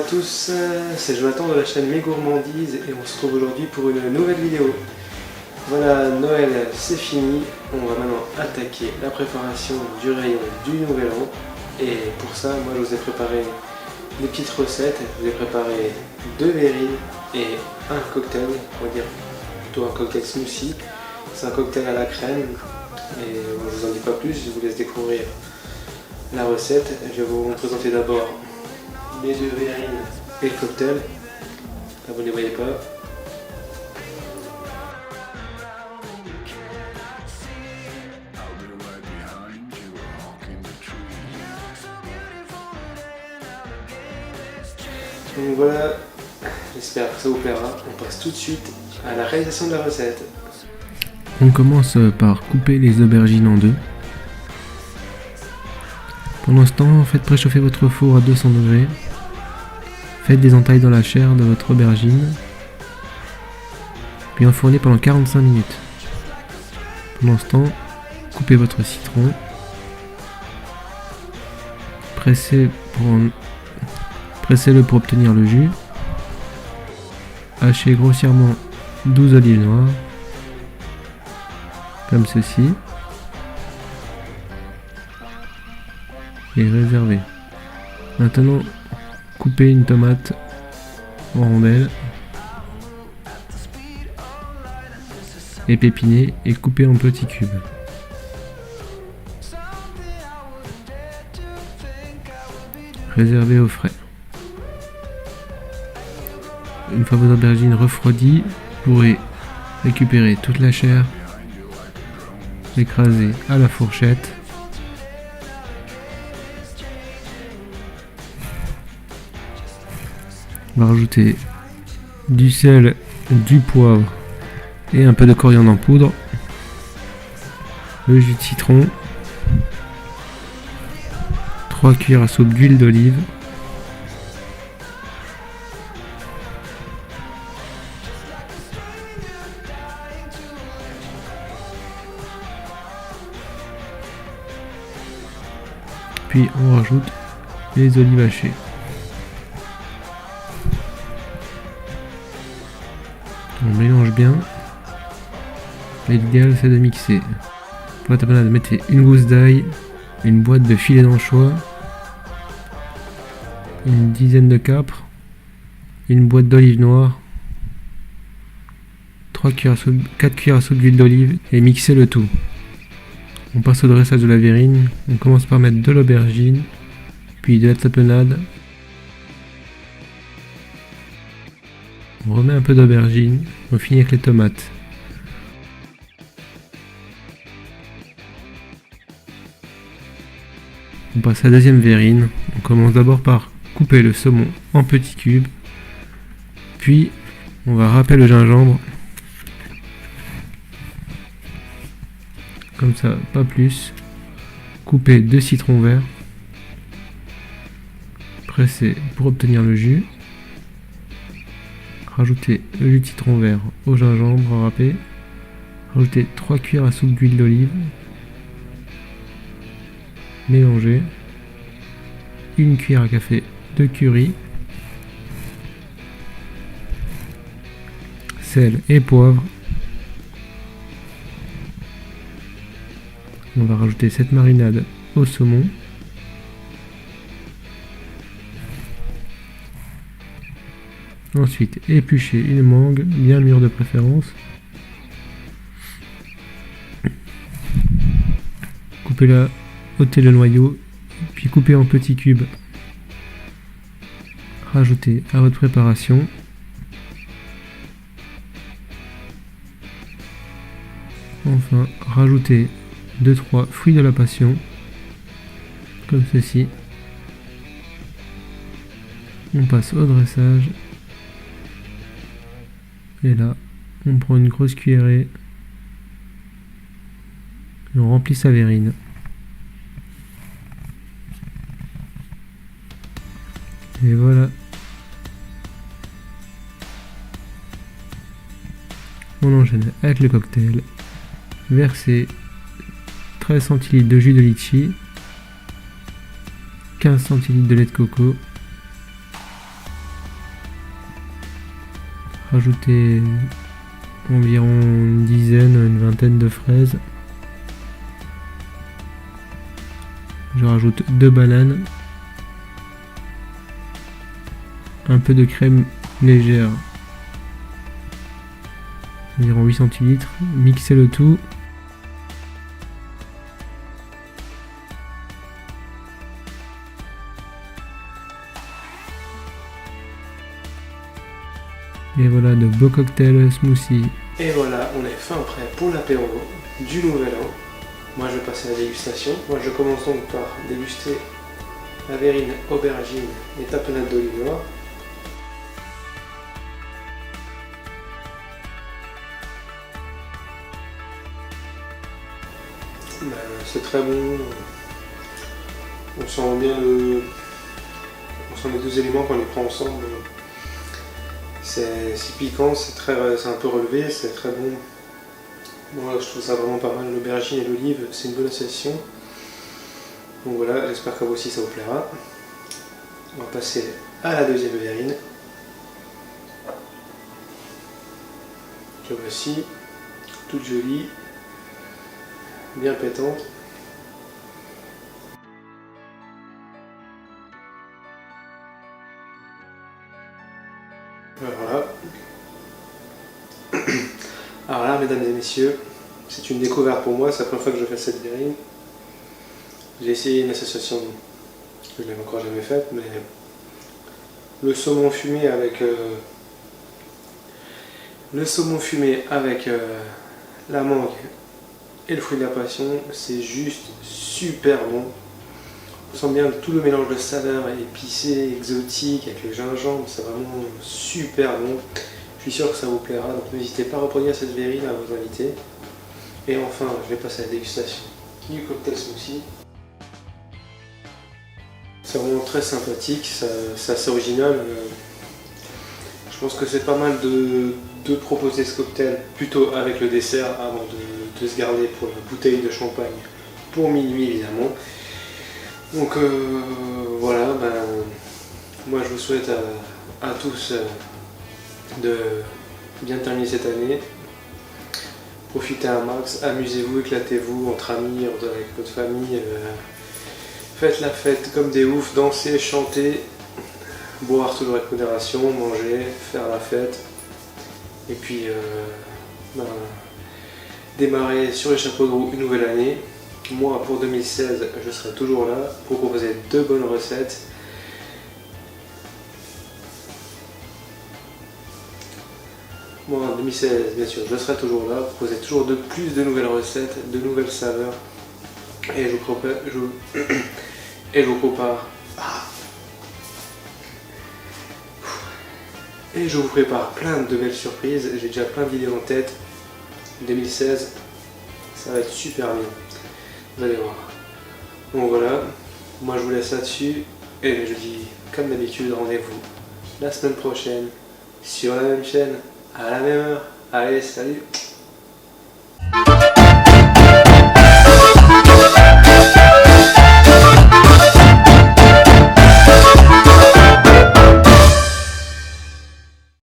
tous, c'est Jonathan de la chaîne Mes Gourmandises et on se retrouve aujourd'hui pour une nouvelle vidéo. Voilà, Noël c'est fini, on va maintenant attaquer la préparation du rayon du Nouvel An. Et pour ça, moi je vous ai préparé des petites recettes, je vous ai préparé 2 verrines et un cocktail, on va dire plutôt un cocktail smoothie. C'est un cocktail à la crème et je vous en dis pas plus, je vous laisse découvrir la recette. Je vais vous présenter d'abord les 2 verrines et le cocktail. Là vous ne les voyez pas. Donc voilà, j'espère que ça vous plaira. On passe tout de suite à la réalisation de la recette. On commence par couper les aubergines en deux. Pendant ce temps, faites préchauffer votre four à 200 degrés. Faites des entailles dans la chair de votre aubergine. Puis enfournez pendant 45 minutes. Pendant ce temps, coupez votre citron. Pressez-le pour obtenir le jus. Hachez grossièrement 12 olives noires. Comme ceci. Et réservez. Maintenant, coupez une tomate en rondelles. Épépinez et coupez en petits cubes. Réservez au frais. Une fois vos aubergines refroidies, vous pourrez récupérer toute la chair, l'écraser à la fourchette. On va rajouter du sel, du poivre et un peu de coriandre en poudre, le jus de citron, 3 cuillères à soupe d'huile d'olive, puis on rajoute les olives hachées. On mélange bien. Et l'idéal c'est de mixer. Pour la tapenade, mettez une gousse d'ail, une boîte de filets d'anchois, une dizaine de capres, une boîte d'olive noire, 4 cuillères à soupe d'huile d'olive et mixez le tout. On passe au dressage de la verrine. On commence par mettre de l'aubergine, puis de la tapenade. On remet un peu d'aubergine, on finit avec les tomates. On passe à la deuxième verrine. On commence d'abord par couper le saumon en petits cubes. Puis on va râper le gingembre. Comme ça, pas plus. Couper 2 citrons verts. Presser pour obtenir le jus. Rajouter le jus de citron vert au gingembre râpé. Rajouter 3 cuillères à soupe d'huile d'olive. Mélanger. 1 cuillère à café de curry. Sel et poivre. On va rajouter cette marinade au saumon. Ensuite, épluchez une mangue, bien mûre de préférence. Coupez-la, ôtez le noyau, puis coupez en petits cubes. Rajoutez à votre préparation. Enfin, rajoutez 2-3 fruits de la passion, comme ceci. On passe au dressage. Et là, on prend une grosse cuillerée et on remplit sa verrine. Et voilà. On enchaîne avec le cocktail. Versez 13 centilitres de jus de litchi, 15 centilitres de lait de coco, rajouter environ une dizaine, une vingtaine de fraises. Je rajoute 2 bananes. Un peu de crème légère. Environ 8 centilitres. Mixer le tout. Et voilà, de beaux cocktails smoothie. Et voilà, on est fin prêt pour l'apéro du nouvel an. Moi je vais passer à la dégustation. Moi je commence donc par déguster la verrine, aubergine et tapenade d'olive noire. Ben, c'est très bon. On sent bien on sent les deux éléments quand on les prend ensemble. C'est piquant, c'est un peu relevé, c'est très bon. Moi je trouve ça vraiment pas mal, l'aubergine et l'olive, c'est une bonne association. Donc voilà, j'espère qu'à vous aussi ça vous plaira. On va passer à la deuxième verrine. Que voici, toute jolie, bien pétante. Voilà. Alors là, mesdames et messieurs, c'est une découverte pour moi, c'est la première fois que je fais cette verrine. J'ai essayé une association que je n'avais encore jamais faite, mais le saumon fumé avec la mangue et le fruit de la passion, c'est juste super bon. On sent bien tout le mélange de saveurs épicées, exotiques, avec le gingembre, c'est vraiment super bon. Je suis sûr que ça vous plaira, donc n'hésitez pas à reproduire cette verrine à vos invités. Et enfin, je vais passer à la dégustation du cocktail smoothie. C'est vraiment très sympathique, c'est assez original. Je pense que c'est pas mal de proposer ce cocktail plutôt avec le dessert avant de se garder pour la bouteille de champagne pour minuit évidemment. Donc voilà, moi je vous souhaite à tous de bien terminer cette année. Profitez un max, amusez-vous, éclatez-vous entre amis, avec votre famille. Faites la fête comme des oufs, dansez, chantez, boire toujours avec modération, manger, faire la fête. Et puis démarrer sur les chapeaux de roue une nouvelle année. Moi pour 2016 je serai toujours là pour proposer de bonnes recettes. Moi en 2016 bien sûr je serai toujours là pour proposer toujours plus de nouvelles recettes, de nouvelles saveurs. Et je vous prépare plein de belles surprises. J'ai déjà plein d'idées en tête. 2016 ça va être super bien. Vous allez voir. Donc voilà, moi je vous laisse là-dessus et je dis comme d'habitude rendez-vous la semaine prochaine sur la même chaîne, à la même heure. Allez, salut!